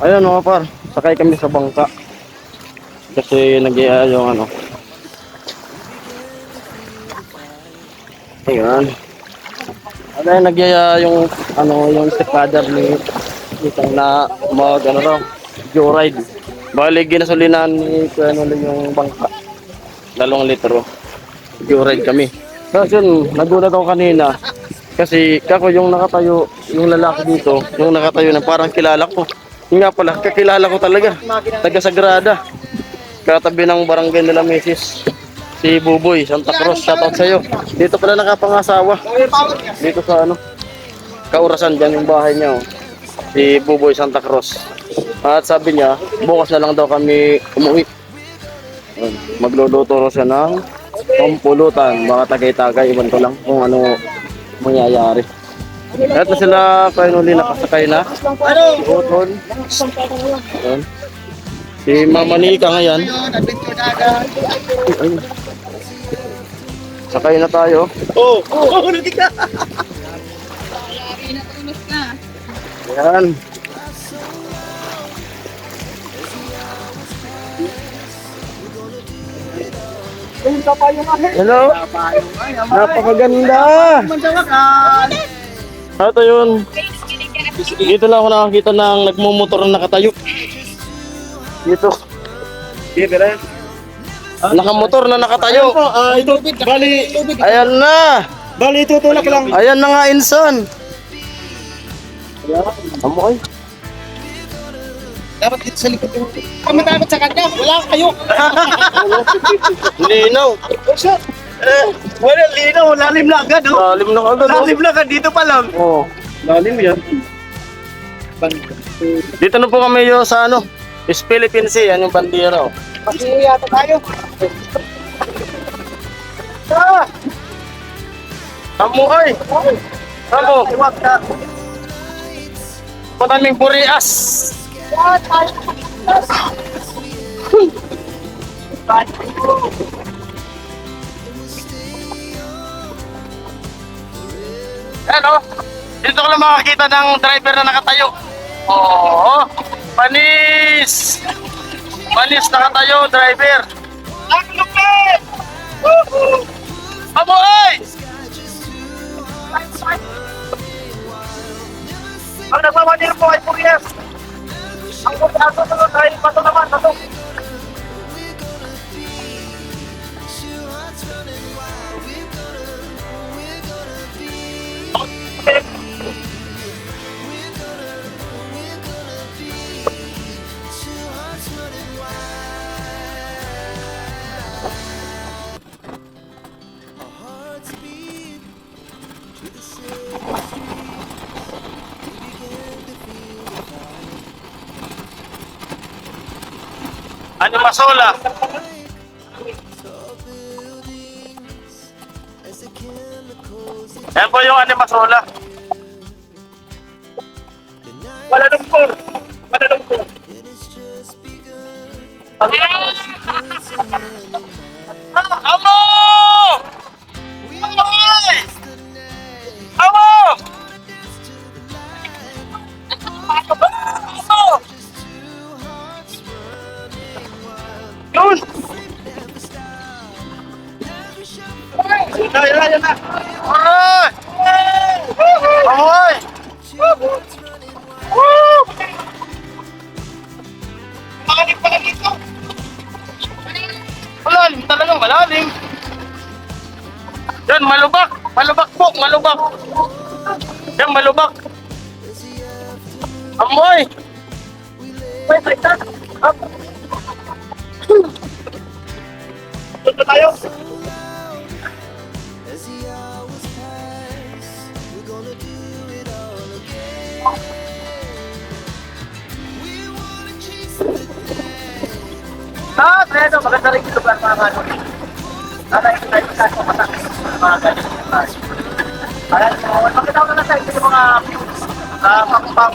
Ayun mga par, sakay kami sa bangka. Kasi nag-iaya yung ano. Ayun. Ano yung nag-iaya yung ano yung stepfather ni itong na mag ano raw, joyride. Bali ginasulinan ni ano yung bangka. 2 litro. Joyride kami. Tapos yun, nagulat ako kanina. Kasi kako yung nakatayo, yung lalaki dito, yung nakatayo na parang kilala ko. Yung nga pala, kakilala ko talaga. Taga Sagrada. Katabi ng barangay nila Mrs. Si Buboy, Santa Cruz, shoutout sa'yo. Dito pala nakapangasawa. Dito sa ano, Kaurasan, dyan yung bahay niya. Oh. Si Buboy Santa Cruz. At sabi niya, bukas na lang daw kami umuwi. Magluluto siya ng pampulutan. Baka tagay-tagay, iwan ko lang kung ano mangyayari. At na sila kayo nuli nakasakay na. Si Otol. Ayan. Si Mama Nika ngayon. Ayun. Sakay na tayo. Oo, nandika. Ayan. Hello. Napakaganda. Ito yun. Dito lang ako nakakita ng nagmumotor na nakatayo. Dito. Nakamotor na nakatayo. Ito, bali, Ayan na. bali tutulak lang. Ayan na nga insan. Amoy. Dapat dito sa likod yung... Kung matakot sa kanya, wala kayo. Linaw. Wala, linaw, lalim na agad. Oh. Lalim na agad. Lalim na agad, dito pa lang. Oh. Lalim yan. Dito na po kami yung sa ano, East Philippine Sea, yan yung bandera. Oh. Kasi yata tayo. Amoy. Amo. Iwag ka. Maraming burias. Ano? Dito ko lang makakita ng driver na nakatayo. Oo. Panis! Panis nakatayo, driver. Ang lupit! Amoy! Ang nagmamanir po ay Purias. Ang kumpiyaso sunod ay pato naman, pato. Ano masola? Yan po yung animasola. Wala lumpur. Wala lumpur. Amo! Amoy! Amo! Amo! Yun! Yan na. Aray! Amoy! Woo! Pakalit pala dito. Malalim, talagang malalim. Yan, malubak. Malubak po, malubak. Yan, malubak. Amoy! Wait, Punta tayo. Tredo, maganda rin yung lugar mga ano. Sana ito tayo magkasya matakit mga ganyan. Makita ko na tayo yung mga views. Pang-pang.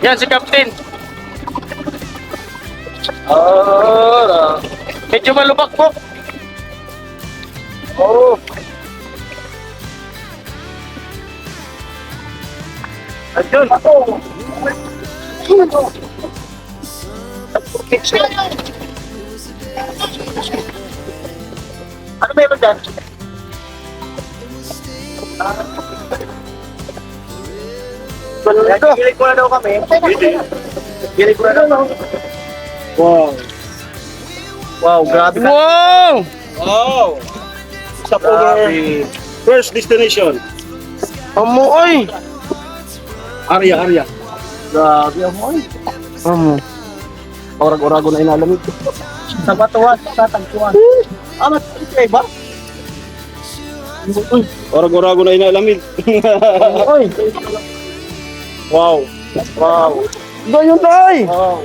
Yan si Captain. Oh, medyo malubak po. Oh. Ayun. Ano meron dyan? Gilig ko na daw kami. Gilig ko na daw. Wow. Wow, grabe ka. Wow! Wow! Sa Grabe. first destination. Amoy! Arya. Grabe, amoy. Orag-orago na inalamig. Sa Batuan, sa Tagpuan. Ah, matay ba? Orago-orago na inalamig. Amoy! Wow. Wow. Ganyan na ay! Wow.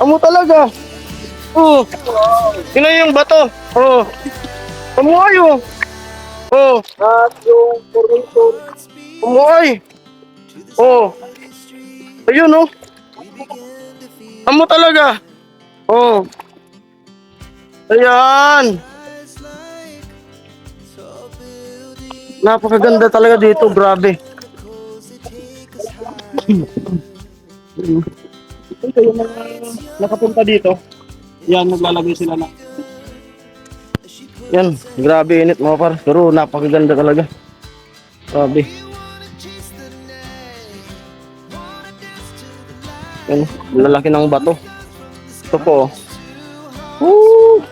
Amo talaga! Oh! Tingnan yung bato! Oh! Amoy oh! Oh! At yung formation. Amoy! Oh! Ayun oh! Amo talaga! Oh! Ayan! Napakaganda talaga dito, grabe. Kung kayo mga nakapunta dito, yan, maglalagay sila na. Yan, grabe init mga par. Pero napakaganda talaga. Grabe. Yan, lalaki ng bato. Ito po. Oh. Woo!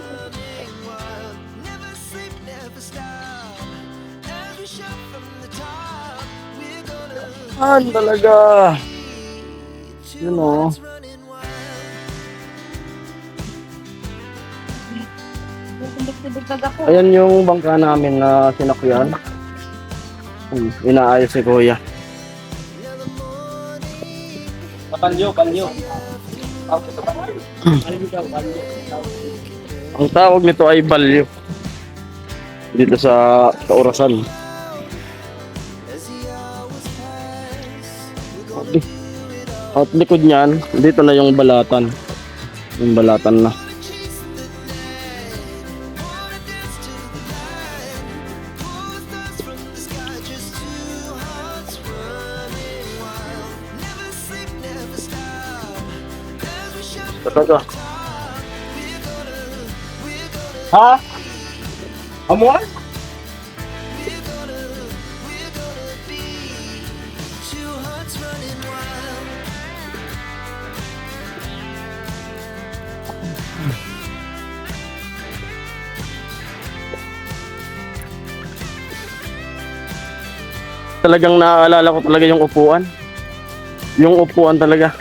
Talaga. Yun o. Ayan yung bangka namin na sinakyan. Inaayos si Kuya. Panyo. Ang tawag nito ay balyo. Dito sa Orasan. At likod niyan, dito na yung balatan. Yung balatan na. Talaga. Ha? Amuan? Talagang naaalala ko talaga yung upuan. Yung upuan talaga.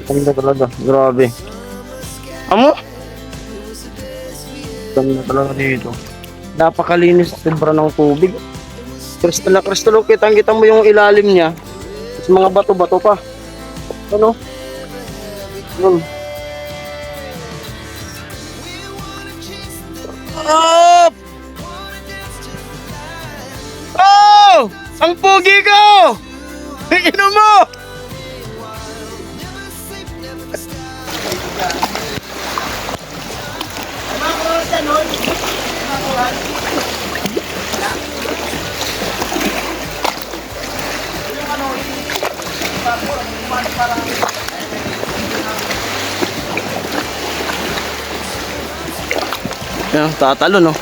Ganda talaga, grabe. Amo? Ganda talaga dito. Napakalinis, sobra ng tubig. Kristal na kristal, kitang-kita mo yung ilalim niya. Tapos mga bato-bato pa. Ano? Yun. Up! Oh! Ang pogi ko! Inom mo! Yan, tatalon no.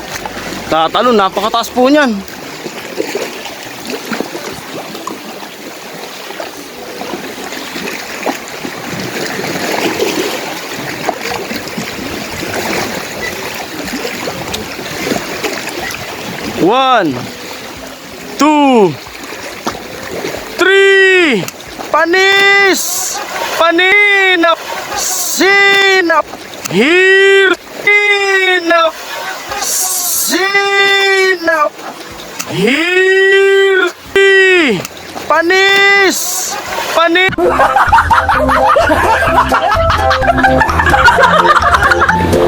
Tatalon, napakataas po niyan. One, two, three. Panis! Paninap! Sinap! Here! Sinap! Sinap! Here! Panis! Panis!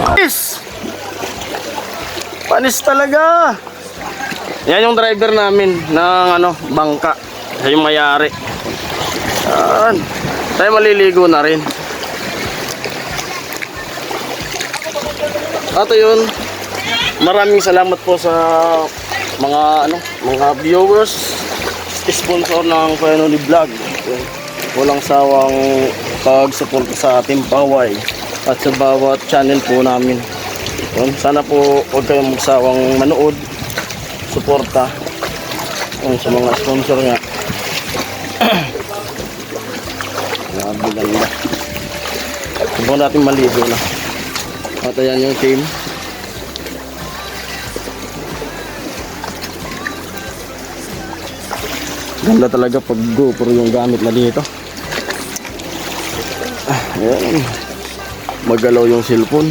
Panis! Panis talaga! Yan yung driver namin ng ano, bangka. Siya yung mayari. Yan. Tayo maliligo na rin. Ato yun. Maraming salamat po sa mga viewers, sponsor ng Kuyanoli Vlog. Walang sawang pag-support sa ating paway at sa bawat channel po namin. Yun, sana po huwag kayong magsawang manood, suporta sa mga sponsor nga. Grabe ganda. Subukan natin maligo na. At ayan yung team. Ganda talaga pag GoPro yung gamit na dito. Ayan. Magalaw yung cellphone.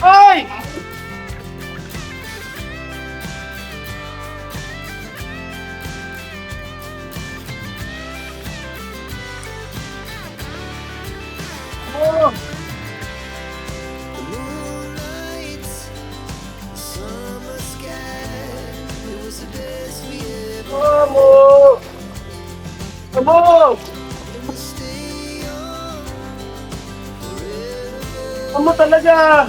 Ay! Amo! Amo! Amo talaga!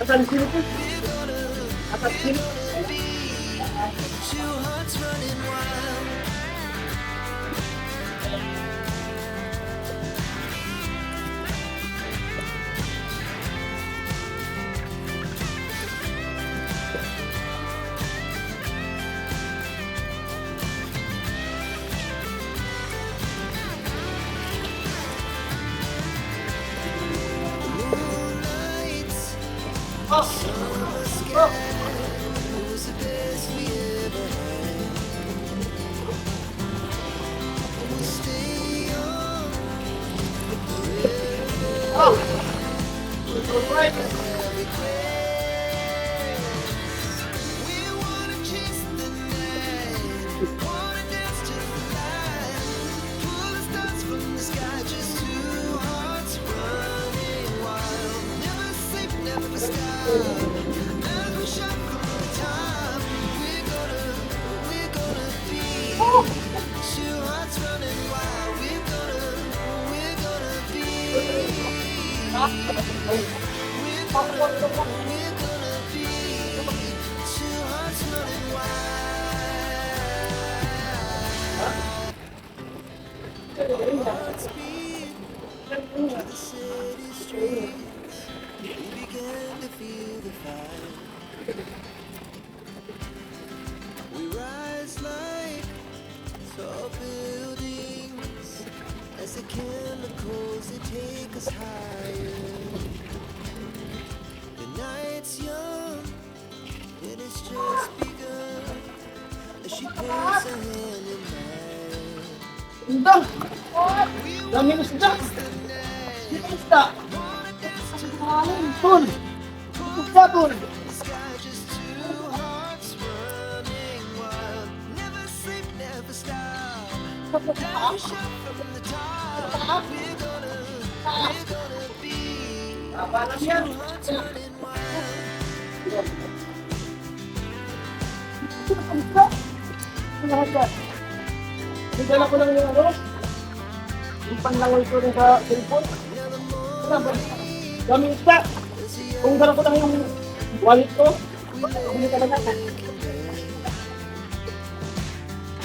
Asan sino po? Asan sino? We rise like tall buildings as the chemicals they take us higher. The night's young and it's just begun as she puts her hand in mine. Indang! Dami na isda! Dito isda! Tol! Isda, tol! The sky just two hearts running wild. Never sleep, never stop. Every shot from the top. We're gonna be Kapalan yan! hearts running wild. Isda! Ano ka? Nagdala ko lang yung ano? Yung panlangoy ko rin sa cellphone. Wala ba? Dami isda! Kung dala ko lang yung wallet ko, bili ka na natin.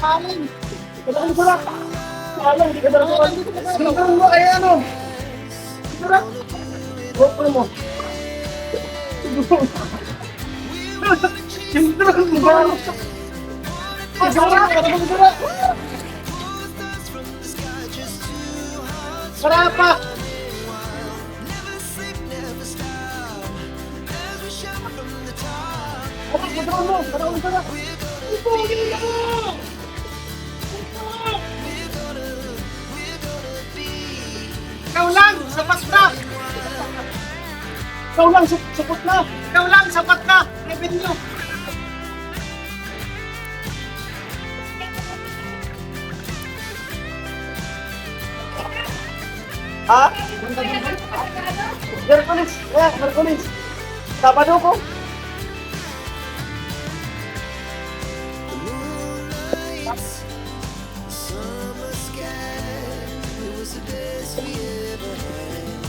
Alin! Hindi ka dala yung surak! Alin, hindi ka dala yung wallet. Sinungan mo ay ano? Surak! GoPro mo. Sinungan mo ba? Surak! Ano ba surak? Sarapa! Ano, gusto mo? Ano mo surak? Ito, gila mo! Ikaw lang, sapat na! Ikaw lang, sapat na! Ikaw lang, sapat na! Revenue! Ha? Merkulis! Merkulis! Sabado ko! Moonlights, summer sky, it was the best we ever had.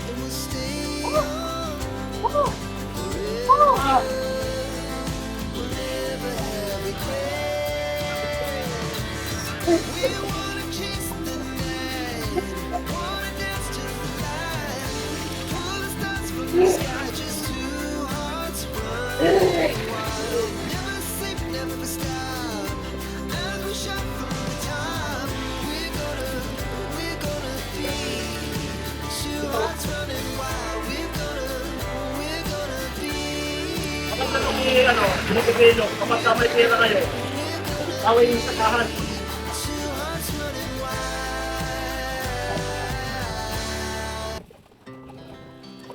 And we'll stay young forever. We'll never have regrets. We wanna chase the night, wanna dance to the light, pull the stars from the sky, just two hearts running wild. Never sleep, never stop. As we shot from the top, we're gonna be two hearts running wild. We're gonna be Kapag na may ano, binibigilo, kapag ka may pera kayo, away yung sakahan. two hearts running wild.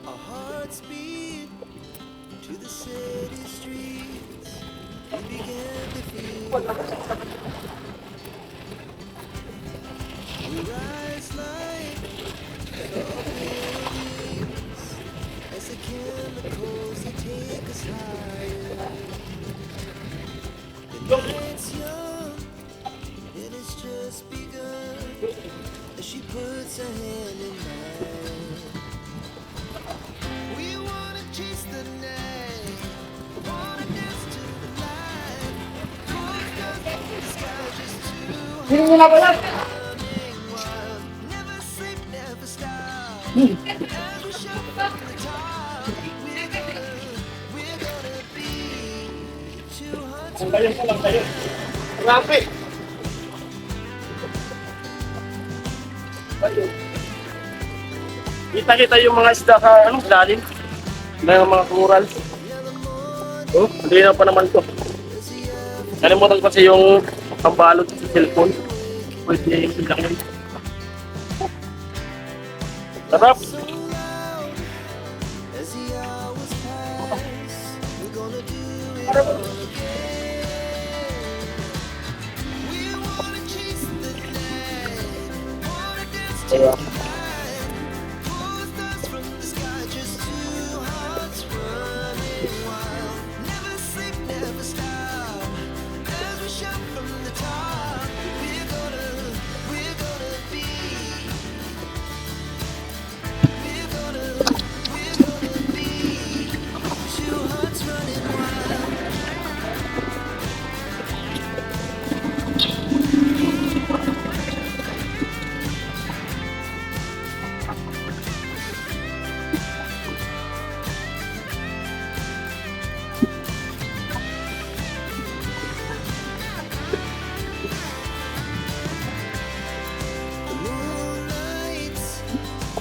Our hearts beat to the city streets. We began to feel. We rise like tall buildings as the chemicals they take us higher. The night's young and it's just begun as she puts her hand in mine. We wanna chase the night, wanna dance to the light. The sky just two Sino mo na ba yan? running wild. Never sleep, never stop. As we shout from the top, we're gonna be two hearts. Ang gayon ko lang kayo. Grabe! Kita-kita yung mga isda ka, ano, lalim. Na yung mga coral. Oh, hindi na pa naman to. Kalimutan ko kasi yung pambalot sa cellphone. Pwede yung lang yun. Sarap! As the hours pass, we're gonna do it all again. We wanna chase the night, wanna dance to the light, pull the stars from the sky, just two hearts running wild. Never sleep, never stop. As we shout from the top, we're gonna be. We're gonna be two hearts running wild.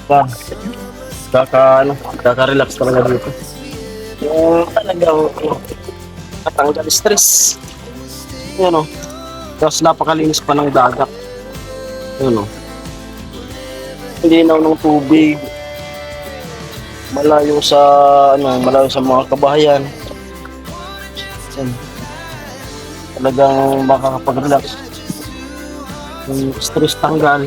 ka. Kaka-relax talaga dito. Yung talagang katanggal stress. Yan o. Tapos napakalinis pa ng dagat. Yan o. Linaw ng tubig. Malayo sa mga kabahayan. Yan. Talagang makakapag-relax. Yung stress tanggal.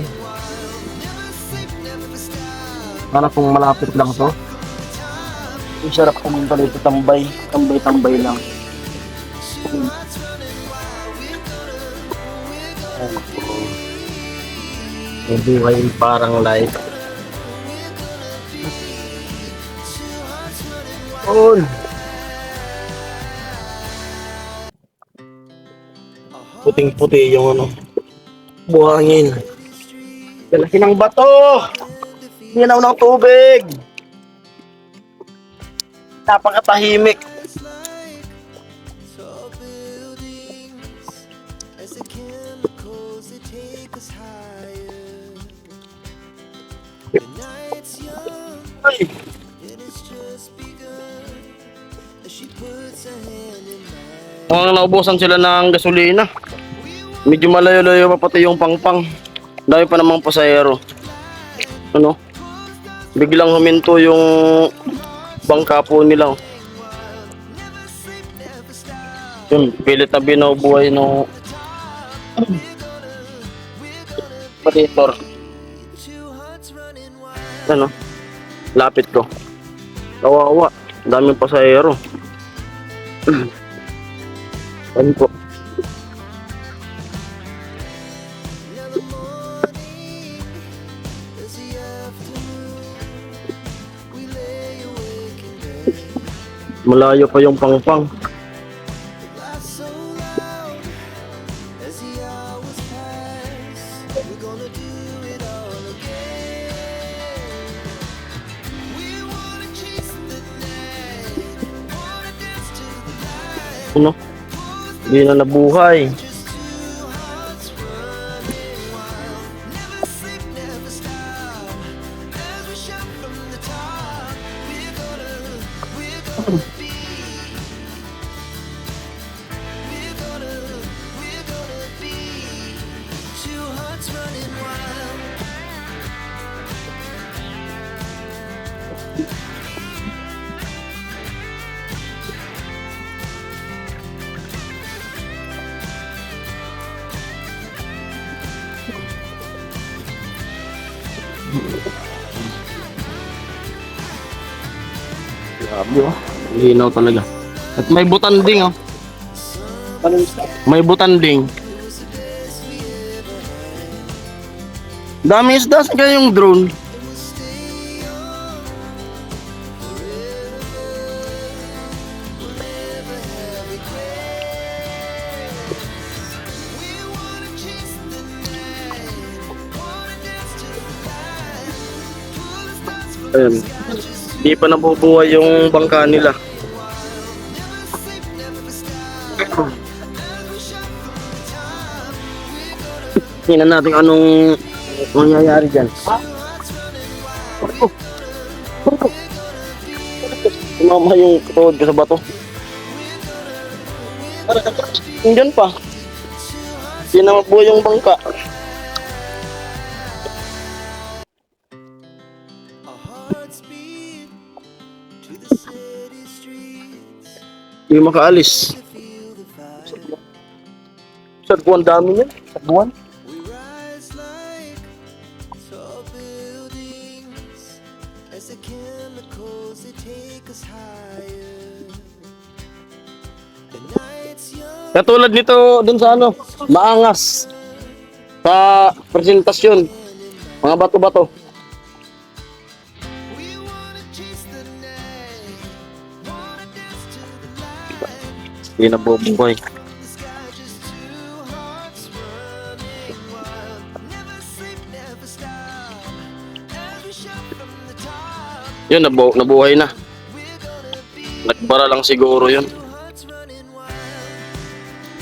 Para kung malapit lang to. Ang sarap pumunta dito, tambay lang. Yung buhay parang life. On. Puting-puti yung buhangin. Laki ng bato! Minaw ng tubig! Napakatahimik. As the chemicals that take us higher. The night's young Ay! and it's just begun. As she puts her hand in mine. Mukhang naubusan sila ng gasolina. Medyo malayo-layo pa pati yung pangpang. Dami pa namang pasahero. Ano? Biglang huminto yung bangka po nila. Yun, pilit na binubuhay ng operator. Ano? Lapit ko. Kawawa. Daming pasahero. Ano po? Malayo pa yung pangpang. So loud as the hours pass. We're gonna do it all again. We wanna chase the night. Wanna dance to the light. Ano? Hindi na nabuhay. Two hearts running wild. Never sleep, never stop. As we shout from the top. We're gonna be. We're gonna be. Two hearts running wild. Grabe oh. Linaw talaga. At may butanding oh. May butanding. Dami isda sa kaya yung drone. Ayun. Di pa nabubuhay yung bangka nila. Tingnan natin anong mangyayari dyan. Tumama yung tuhod ko sa bato. Diyan pa. Di na mabuhay yung bangka. Our hearts beat to the city streets Di makaalis. to feel the fire. Sa buwan dami niya. Sa buwan. We rise like tall buildings as the chemicals they take us higher. The night's young. Katulad nito dun sa ano, Maangas. Sa presentasyon. Mga bato-bato. We wanna chase the night, wanna dance to the light. Di nabubuhay. The sky just two hearts running wild. Never sleep, never stop. As we shout from the top, Yun, nabuhay na. we're gonna be Nagbara lang siguro yun. two hearts running wild.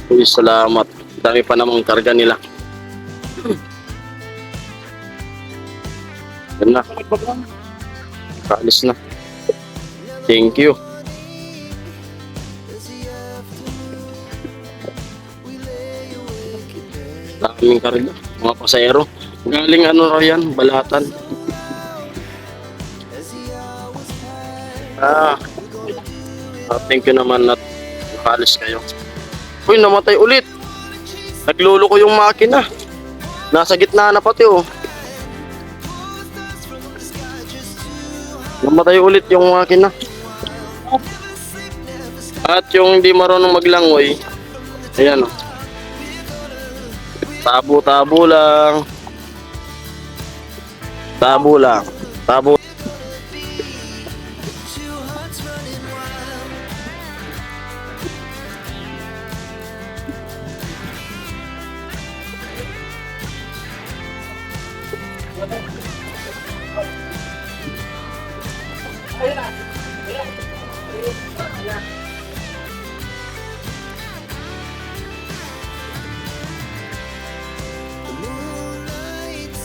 Uy, salamat. Dami pa namang karga nila. Yan na. Kaalis na. Thank you. Daming karga. Mga pasayero. Galing ano raw yan? Balatan. Thank you naman at nakaalis kayo. Uy, namatay ulit. Nagluluko yung makina. Nasa gitna na pati oh. Namatay ulit yung makina. At yung hindi marunong maglangoy, ayan oh. Tabo-tabo lang. Tabo lang. Tabo. Moonlight,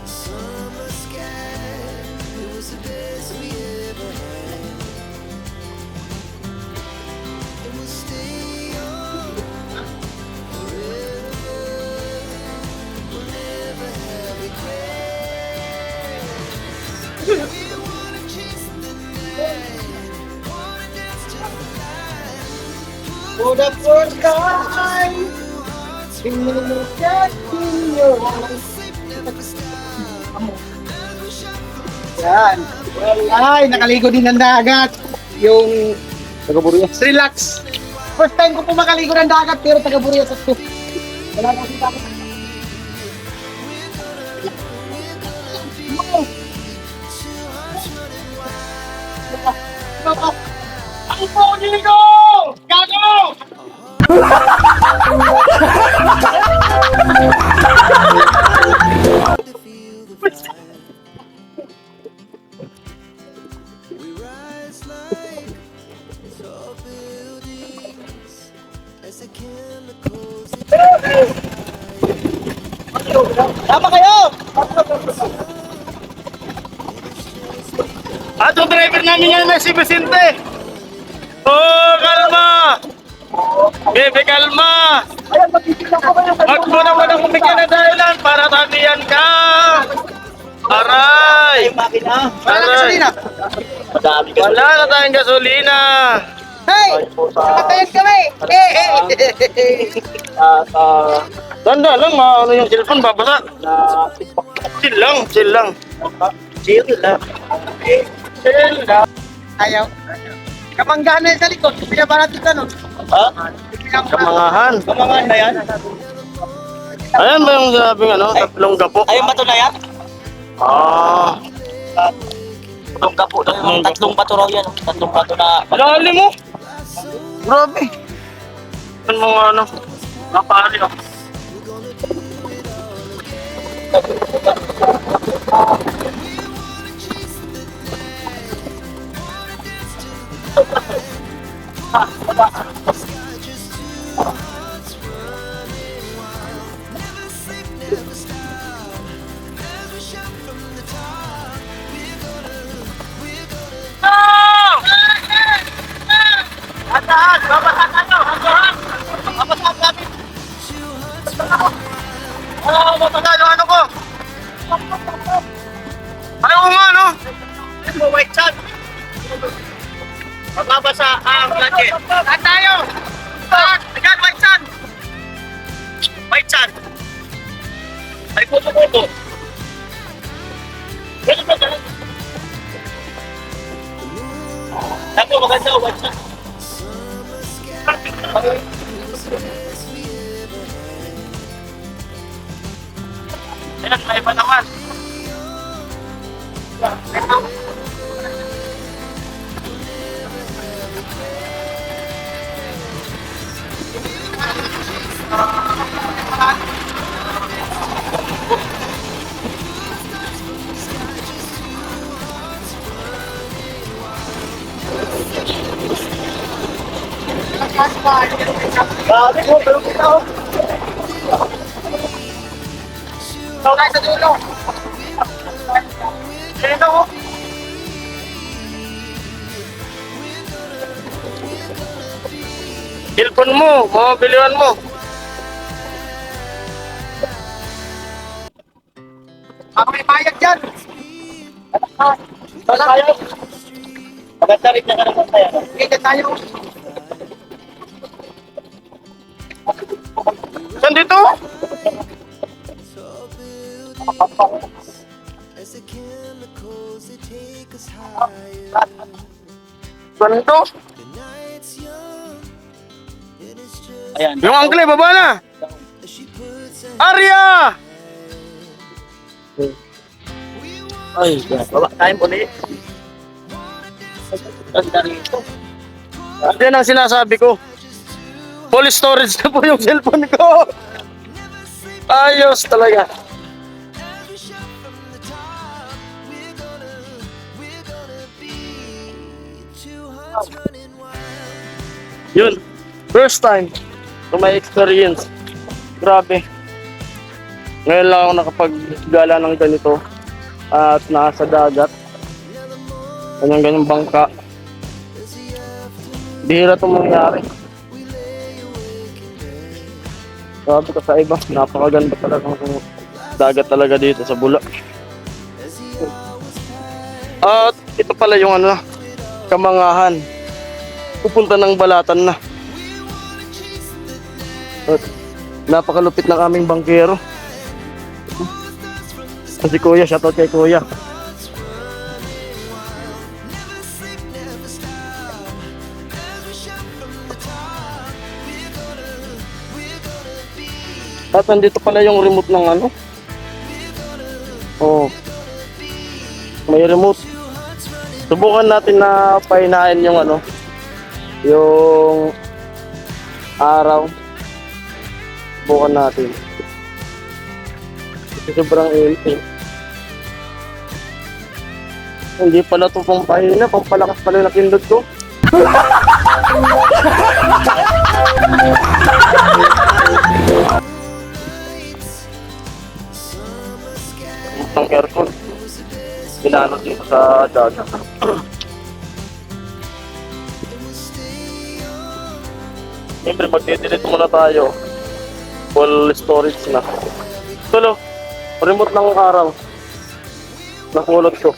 summer sky, it was the best we ever had. And we'll stay on forever. We'll never have regrets. We wanna chase the night, wanna dance to the light. For the first time, in your eyes. Yan. Ay, nakaligo din ng dagat. Yung Taga-Burias. relax. First time ko po makaligo ng dagat, pero taga-Burias ako. Wala na si dagat. Ako po, niligo! Gago! We rise like tall buildings as the chemicals Tama kayo! At yung driver namin yan na si Vicente. Oh, kalma! Bebe, kalma! Ayan, magtitignan ko kayo. Wag mo naman ang kumigyan na dahilan para tatiyan ka! Aray! Makina. Wala na Aray! gasolina. Wala na tayong gasolina! Hey! Nakatayan kami! Tanda lang, ano yung cellphone, babasa. Chill lang, chill lang. Chill lang. Chill lang. Ayaw. Kamanggahan na yun sa likod. Pinaba natin ganun. Ha? Kamangahan. Kamangahan na yan? Ayan ba yung sabing ano, tatlong gapo? Ayun ba ito na yan? Ah. Tatlong kapo daw yung tatlong bato raw yan. Tatlong bato na... Lalim mo. Grabe. Ano mga ano? Napari ako. Andahan! Babasan kayo! Andahan! Babasan kami! Babasan ano ko? Ayaw ko nga, no? Ito, white chat. Magbabasa ang blanket. Saan tayo? Saan? Ayan, white chat. White chat. Ay, puto-puto. Ganun ba, ganun? Ako, maganda, white chat. Ayan, may panawan. Grabe mo, pero kita ako. Ikaw tayo sa dulo. Sino ko? Cellphone mo, mabiliwan mo. Ako may bayad dyan. Saan tayo? Pagkasarit na ka naman tayo. Kita tayo. Saan dito? As the chemicals they take us higher. Saan dito? The night's young, and it's just Ayan. Yung uncle, baba na. as she puts her Arya! Ay, baba tayo ulit. Ganda rito. Yan ang sinasabi ko. Full storage na po yung cellphone ko. Ayos talaga. every shot from the top. We're gonna be two hearts running wild. Yun. First time to my experience. Grabe. Ngayon lang ako nakapaggala ng ganito. At nasa dagat. Ganyang bangka. Bihira itong mangyari. Grabe ka sa iba. Napakaganda talaga ng dagat talaga dito sa Bula. At ito pala yung ano, Kamangahan. Pupunta ng Balatan na. At napakalupit ng aming bangkero. Si Kuya, shoutout kay Kuya. At nandito pala yung remote ng ano. Oh. May remote. Subukan natin na painahin yung ano. Yung araw. Subukan natin. Sobrang init. Hindi pala ito pampahina, pampalakas pala yung napindot ko. Ang aircon. Binanot dito sa dagat. Siyempre, magdidelete muna tayo. Full storage na. Tulo, remote ng araw. Nakulot ko.